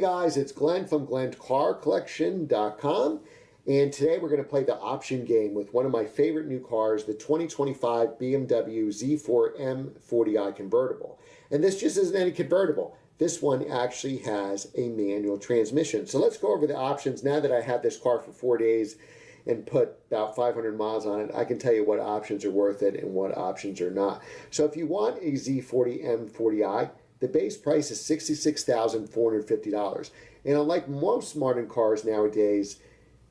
guys, it's Glenn from GlennCarCollection.com, and today we're going to play the option game with one of my favorite new cars, the 2025 BMW Z4 M40i convertible. And this just isn't any convertible. This one actually has a manual transmission. So let's go over the options. Now that I had this car for 4 days and put about 500 miles on it, I can tell you what options are worth it and what options are not. So if you want a Z40 M40i, the base price is $66,450. And unlike most modern cars nowadays,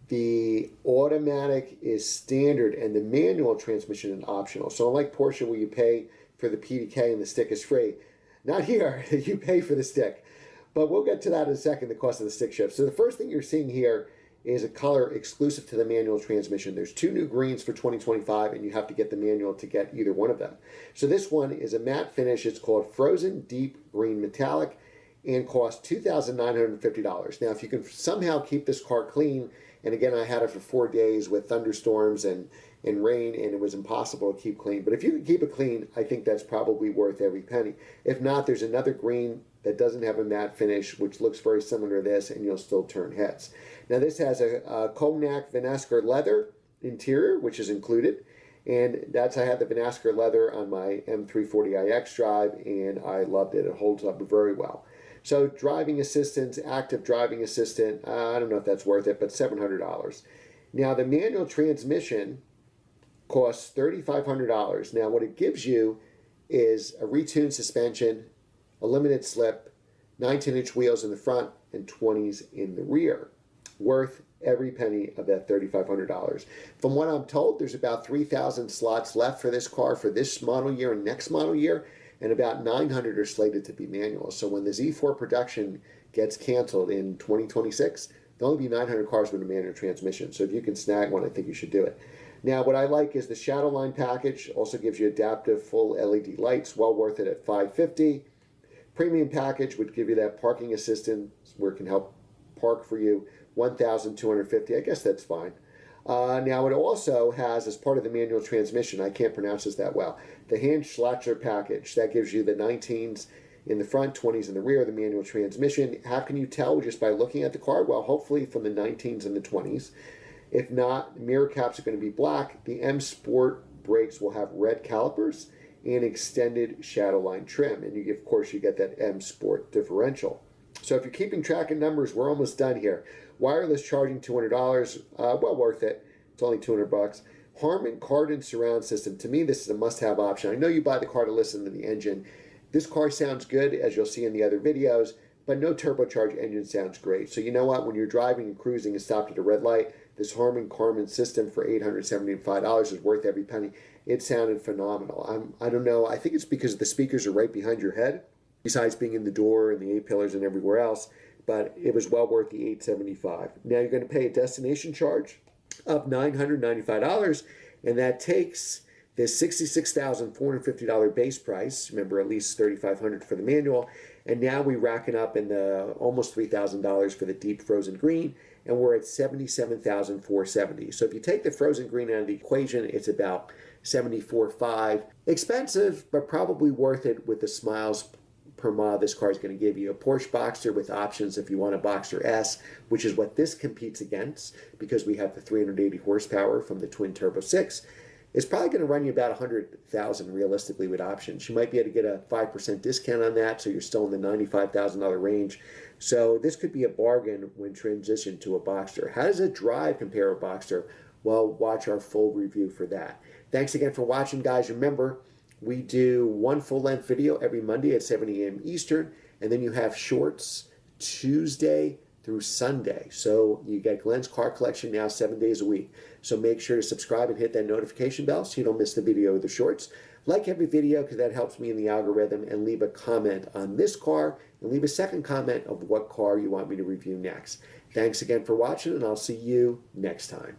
the automatic is standard and the manual transmission is optional. So unlike Porsche where you pay for the PDK and the stick is free, not here, you pay for the stick. But we'll get to that in a second, the cost of the stick shift. So the first thing you're seeing here is a color exclusive to the manual transmission. There's two new greens for 2025, and you have to get the manual to get either one of them. So this one is a matte finish. It's called Frozen Deep Green Metallic and costs $2,950. Now, if you can somehow keep this car clean, and again, I had it for 4 days with thunderstorms and rain, and it was impossible to keep clean. But if you can keep it clean, I think that's probably worth every penny. If not, there's another green that doesn't have a matte finish, which looks very similar to this, and you'll still turn heads. Now, this has a cognac Vanasker leather interior, which is included. And I had the Vanasker leather on my M340i X-Drive, and I loved it. It holds up very well. So driving assistance, active driving assistant, I don't know if that's worth it, but $700. Now, the manual transmission costs $3,500. Now, what it gives you is a retuned suspension, a limited slip, 19-inch wheels in the front, and 20s in the rear. Worth every penny of that $3,500. From what I'm told, there's about 3,000 slots left for this car for this model year and next model year, and about 900 are slated to be manual. So when the Z4 production gets canceled in 2026, there'll only be 900 cars with a manual transmission. So if you can snag one, I think you should do it. Now, what I like is the Shadowline package. Also gives you adaptive full LED lights, well worth it at $550. Premium package would give you that parking assistance where it can help park for you, $1,250. I guess that's fine. Now, it also has, as part of the manual transmission, I can't pronounce this that well, the Hand Schlachter package. That gives you the 19s in the front, 20s in the rear, the manual transmission. How can you tell just by looking at the car? Well, hopefully from the 19s and the 20s. If not, mirror caps are going to be black. The M Sport brakes will have red calipers and extended Shadowline trim. And of course, you get that M Sport differential. So if you're keeping track of numbers, we're almost done here. Wireless charging, $200. Well worth it. It's only $200. Harman Kardon surround system. To me, this is a must-have option. I know you buy the car to listen to the engine. This car sounds good, as you'll see in the other videos, but no turbocharged engine sounds great. So you know what? When you're driving and cruising and stopped at a red light, this Harman Kardon system for $875 is worth every penny. It sounded phenomenal. I don't know. I think it's because the speakers are right behind your head, besides being in the door and the A-pillars and everywhere else, but it was well worth the $875. Now you're going to pay a destination charge of $995, and that takes the $66,450 base price, remember at least $3,500 for the manual, and now we're racking up in the almost $3,000 for the deep frozen green, and we're at $77,470. So if you take the frozen green out of the equation, it's about $74,500. Expensive, but probably worth it with the smiles per mile this car is going to give you. A Porsche Boxster with options if you want a Boxster S, which is what this competes against because we have the 380 horsepower from the twin turbo 6. It's probably going to run you about $100,000 realistically with options. You might be able to get a 5% discount on that, so you're still in the $95,000 range. So this could be a bargain when transitioned to a Boxster. How does it drive compare to a Boxster? Well, watch our full review for that. Thanks again for watching, guys. Remember, we do one full-length video every Monday at 7 a.m. Eastern, and then you have shorts Tuesday through Sunday. So you get Glenn's Car Collection now 7 days a week. So make sure to subscribe and hit that notification bell so you don't miss the video or the shorts. Like every video because that helps me in the algorithm, and leave a comment on this car and leave a second comment of what car you want me to review next. Thanks again for watching, and I'll see you next time.